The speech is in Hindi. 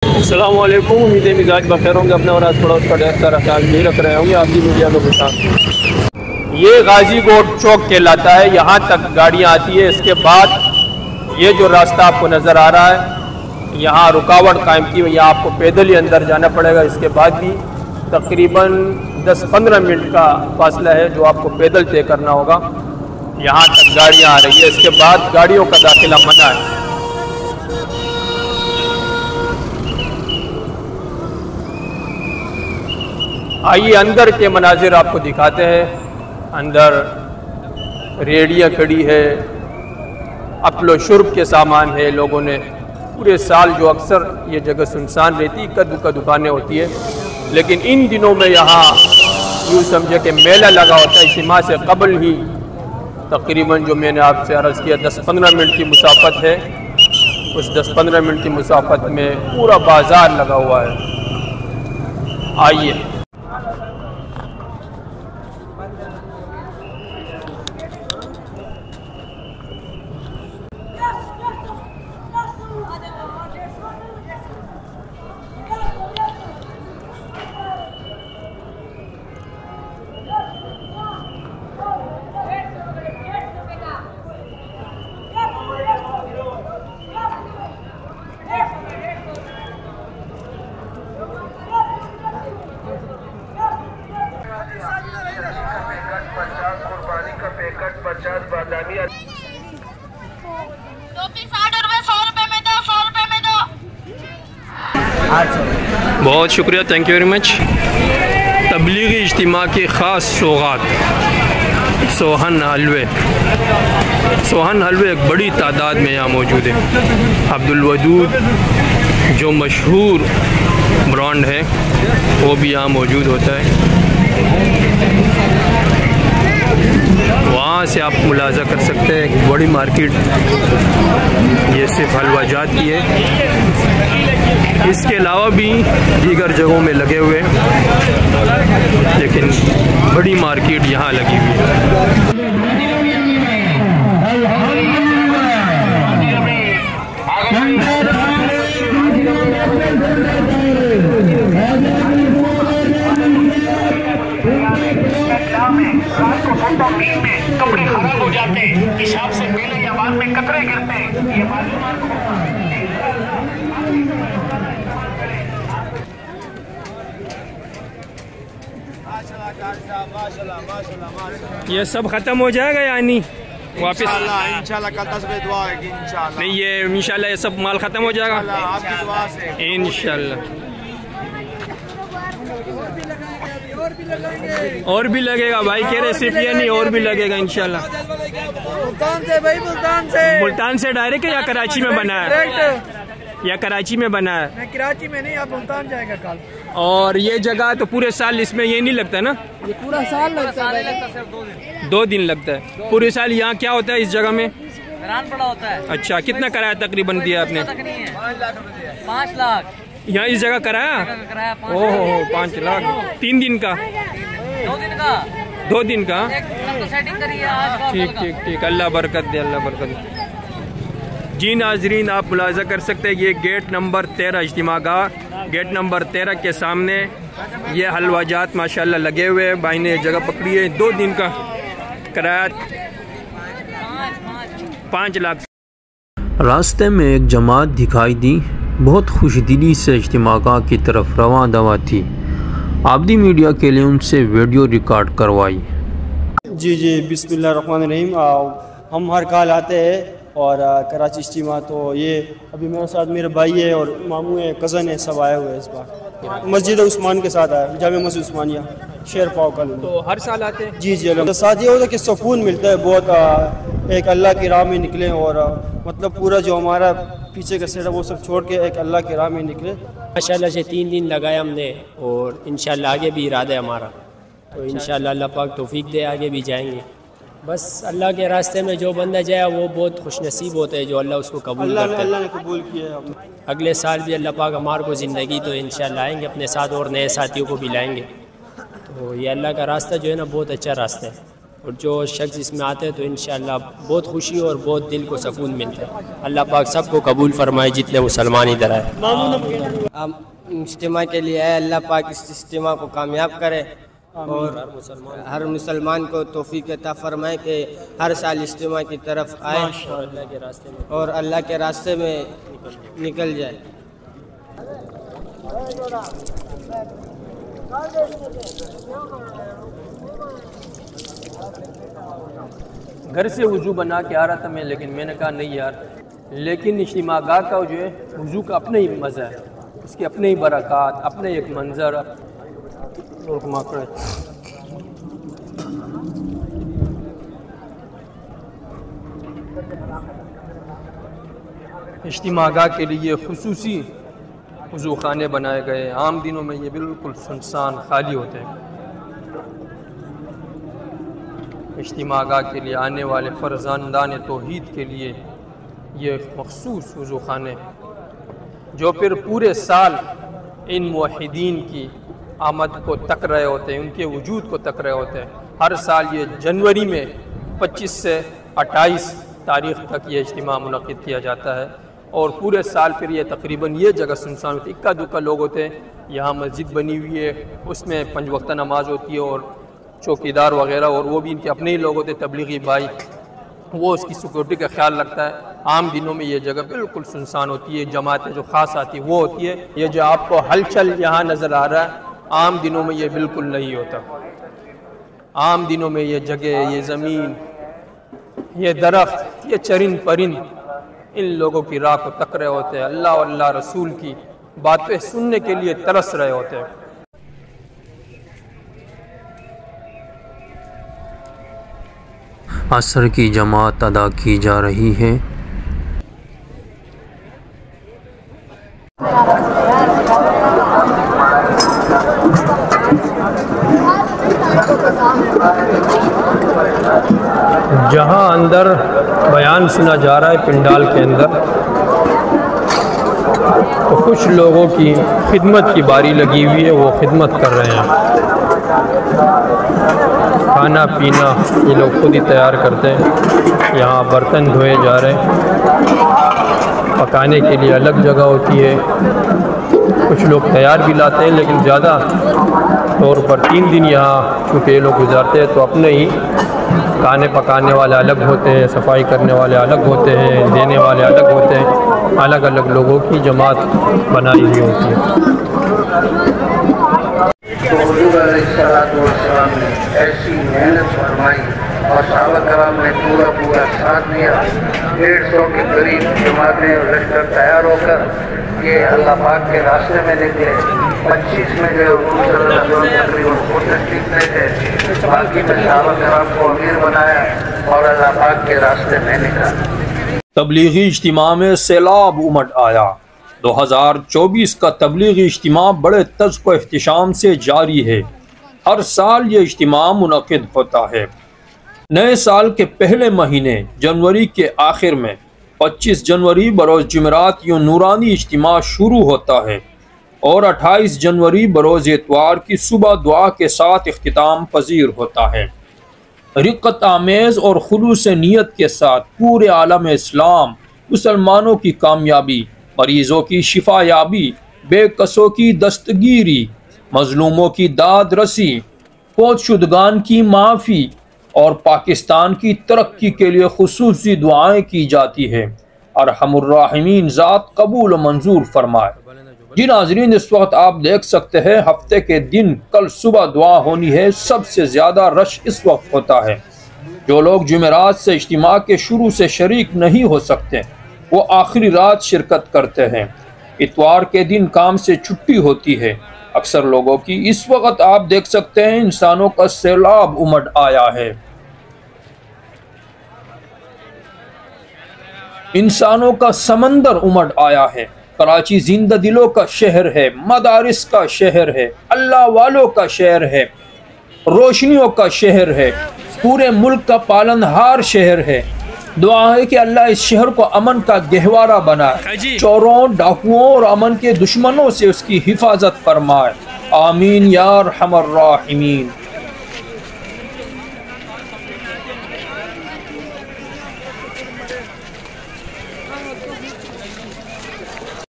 अस्सलाम वालेकुम। उम्मीद है मिजाज बखैर होंगे। अपने और आस पड़ोस का ढेर सारा ख्याल भी रख रहे होंगे। आपकी मीडिया में खुशामदीद। ये गाजी कोट चौक कहलाता है, यहाँ तक गाड़ियाँ आती है। इसके बाद ये जो रास्ता आपको नज़र आ रहा है, यहाँ रुकावट कायम की हुई, यहाँ आपको पैदल ही अंदर जाना पड़ेगा। इसके बाद भी तकरीबन 10-15 मिनट का फासला है जो आपको पैदल तय करना होगा। यहाँ तक गाड़ियाँ आ रही है, इसके बाद गाड़ियों का दाखिला मना है। आइए अंदर के मनाजिर आपको दिखाते हैं। अंदर रेहड़ियाँ खड़ी है, अक्लो शुर्ब के सामान है। लोगों ने पूरे साल जो अक्सर ये जगह सुनसान रहती, इक्का दुकानें होती है, लेकिन इन दिनों में यहाँ यूँ समझे कि मेला लगा होता है। इज्तिमा से कबल ही तकरीबन जो मैंने आपसे अर्ज़ किया 10-15 मिनट की मुसाफत है। उस 10-15 मिनट की मुसाफत में पूरा बाज़ार लगा हुआ है। आइए बहुत शुक्रिया, thank you very much. Tablighi इज्तिमा की ख़ास सौगात सोहन हलवे। सोहन हलवे एक बड़ी तादाद में यहाँ मौजूद है। अब्दुल वदूद जो मशहूर ब्रांड है वो भी यहाँ मौजूद होता है। वहाँ से आप मुलाजा कर सकते हैं। एक बड़ी मार्केट ये सिर्फ हलवा जात की है, इसके अलावा भी दीगर जगहों में लगे हुए, लेकिन बड़ी मार्केट यहाँ लगी हुई है। कपड़े खराब हो जाते, हिसाब से मेले या बाद में कतरे गिरते, ये मालूम ये सब ख़त्म हो जाएगा यानी वापस? इंशाल्लाह कल 10 बजे दुआ होगी इंशाल्लाह। नहीं, ये इंशाल्लाह ये सब माल ख़त्म हो जाएगा आपकी दुआ से इंशाल्लाह। और भी लगेगा भाई, कह रहे सिर्फ ये नहीं, और भी लगेगा इंशाल्लाह। मुल्तान से भाई, मुल्तान से डायरेक्ट या कराची में बना है? या कराची में बना है? मैं कराची में नहीं, आप मुल्तान जाएगा कल। और ये जगह तो पूरे साल इसमें ये नहीं लगता ना? ये पूरा साल लगता है, सिर्फ 2 दिन लगता है पूरे साल। यहाँ क्या होता है इस जगह में? मैदान पड़ा होता है। अच्छा, कितना किराया तकरीबन दिया आपने? 5 लाख यहाँ इस जगह कराया? ओहो 5 लाख 3 दिन का? 2 दिन का। 2 दिन का? सेटिंग करिए आज। ठीक। अल्लाह बरकत दे, अल्लाह बरकत दे। जी नाजरीन, आप मुलाजा कर सकते हैं, ये गेट नंबर 13 इज्तिमा गाह, गेट नंबर 13 के सामने ये हलवा जात माशाल्लाह लगे हुए हैं। भाई ने जगह पकड़ी है। 2 दिन का किराया 5 लाख। रास्ते में एक जमात दिखाई दी, बहुत खुशदिली से इज्तिमा गाह की तरफ रवां दवा थी। आबदी मीडिया के लिए उनसे वीडियो रिकॉर्ड करवाई। जी बिस्मिल्लाहिर्रहमानिर्रहीम। हम हर काल आते हैं और कराची इज्तिमा, तो ये अभी मेरे साथ मेरे भाई है और मामू है, कज़न है, सब आए हुए हैं। इस बार मस्जिद उस्मान के साथ आया, जामे मस्जिद उस्मानिया शेर पाव कॉलोनी। तो हर साल आते हैं? जी। तो साथ ये होता है कि सुकून मिलता है बहुत। एक अल्लाह की राह में निकले और मतलब पूरा जो हमारा पीछे का सेट है वो सब छोड़ के एक अल्लाह की राह में निकले। माशाल्लाह से 3 दिन लगाए हमने और इंशाल्लाह आगे भी इरादा है हमारा, तो इंशाल्लाह अल्लाह पाक तौफीक दे, आगे भी जाएंगे। बस अल्लाह के रास्ते में जो बंदा जाए वो बहुत खुशनसीब होता है जो अल्लाह उसको कबूल करता है। अल्लाह ने कबूल किया है। अगले साल भी अल्लाह पाक हमारे को ज़िंदगी तो इंशाल्लाह आएंगे अपने साथ और नए साथियों को भी लाएंगे। तो ये अल्लाह का रास्ता जो है ना बहुत अच्छा रास्ता है। और जो शख्स इसमें आते हैं तो इंशाअल्लाह बहुत खुशी और बहुत दिल को सुकून मिलता है। अल्लाह पाक सबको कबूल फरमाए जितने मुसलमान इधर आए। हम इज्तिमा के लिए आए, अल्लाह पाक इस इज्तिमा को कामयाब करे और हर मुसलमान को तौफीक अता फरमाए कि हर साल इज्तिमा की तरफ आए और अल्लाह के रास्ते में निकल जाए। घर से वज़ू बना के आ रहा था मैं, लेकिन मैंने कहा नहीं यार, लेकिन इज्तिमागाह का जो है वज़ू का अपना ही मज़ा है, उसके अपने ही बरक़ात, अपने एक मंज़र। इज्तिमागाह के लिए खुसूसी वज़ू खाने बनाए गए। आम दिनों में ये बिल्कुल सुनसान खाली होते हैं। इज्तिमागाह के लिए आने वाले फ़र्ज़ानदान तौहीद के लिए ये मख़सूस वज़ू खाने, जो फिर पूरे साल इन मुवहिदीन की आमद को तक रहे होते हैं, उनके वजूद को तक रहे होते हैं। हर साल ये जनवरी में 25 से 28 तारीख़ तक ये इज्तिमा मुनक़िद किया जाता है और पूरे साल फिर ये तकरीबन ये जगह सुनसान होती है। इक्का दुक्का लोग होते हैं। यहाँ मस्जिद बनी हुई है, उसमें 5 वक्त नमाज होती है और चौकीदार वगैरह, और वो भी इनके अपने ही लोग होते हैं, तबलीगी भाई, वो उसकी सिक्योरिटी का ख्याल रखता है। आम दिनों में ये जगह बिल्कुल सुनसान होती है, जमातें जो ख़ास आती है वो होती है। ये जो आपको हलचल यहाँ नज़र आ रहा है, आम दिनों में ये बिल्कुल नहीं होता। आम दिनों में ये जगह, ये ज़मीन, ये दरख्त, ये चरिंद परिंद इन लोगों की राह को तक रहे होते हैं, अल्लाह और अल्लाह रसूल की बातें सुनने के लिए तरस रहे होते हैं। असर की जमात अदा की जा रही है। जहाँ अंदर बयान सुना जा रहा है पिंडाल के अंदर, तो कुछ लोगों की खिदमत की बारी लगी हुई है, वो खिदमत कर रहे हैं। खाना पीना ये लोग खुद ही तैयार करते हैं। यहाँ बर्तन धोए जा रहे हैं, पकाने के लिए अलग जगह होती है। कुछ लोग तैयार भी लाते हैं, लेकिन ज़्यादा तौर पर 3 दिन यहाँ चूँकि ये लोग गुजारते हैं, तो अपने ही खाने पकाने वाले अलग होते हैं, सफाई करने वाले अलग होते हैं, देने वाले अलग होते हैं। अलग अलग लोगों की जमात बनाई हुई होती है। तो हुजूर अलैहिस्सलाम ने ऐसी मेहनत फरमाई और सहाबा कराम ने पूरा साथ दिया। 150 के करीब जमातें और लश्कर तैयार होकर ये अल्लाह पाक के रास्ते में निकले। 25 में जो तकरीबन तशरीफ थे, बाकी में सहाबा कराम को अमीर बनाया और अल्लाह पाक के रास्ते में निकला। तबलीगी इज्तिमा में सैलाब उमड़ आया। 2024 का तबलीगी इज्तिमा बड़े तज़्क़ो एहतिशाम से जारी है। हर साल ये इज्तिमा मुनक़िद होता है। नए साल के पहले महीने जनवरी के आखिर में 25 जनवरी बरोज़ जुमेरात यूँ नूरानी इज्तिमा शुरू होता है और 28 जनवरी बरोज़ इतवार की सुबह दुआ के साथ इख्तिताम पजीर होता है। रिक़्क़त आमेज़ और खुलूस नीयत के साथ पूरे आलम इस्लाम मुसलमानों की कामयाबी, मरीज़ों की शिफा याबी, बेकसों की दस्तगीरी, मज़लूमों की दाद रसी, फौतशुदगान की माफ़ी और पाकिस्तान की तरक्की के लिए खुसूसी दुआएं की जाती है। अरहमुर्राहिमीन ज़ात कबूल मंजूर फरमाए। जी नाज़रीन, इस वक्त आप देख सकते हैं हफ्ते के दिन कल सुबह दुआ होनी है। सबसे ज़्यादा रश इस वक्त होता है। जो लोग जुमेरात से इज्तिमा के शुरू से शरीक नहीं हो सकते, वो आखिरी रात शिरकत करते हैं। इतवार के दिन काम से छुट्टी होती है अक्सर लोगों की। इस वक्त आप देख सकते हैं इंसानों का सैलाब उमड़ आया है। इंसानों का समंदर उमड़ आया है। कराची जिंदा दिलों का शहर है, मदारिस का शहर है, अल्लाह वालों का शहर है, रोशनियों का शहर है, पूरे मुल्क का पालनहार शहर है। दुआ है कि अल्लाह इस शहर को अमन का गहवारा बनाए, चोरों, डाकुओं और अमन के दुश्मनों से उसकी हिफाजत फरमाए। आमीन या अरहमर राहिमीन।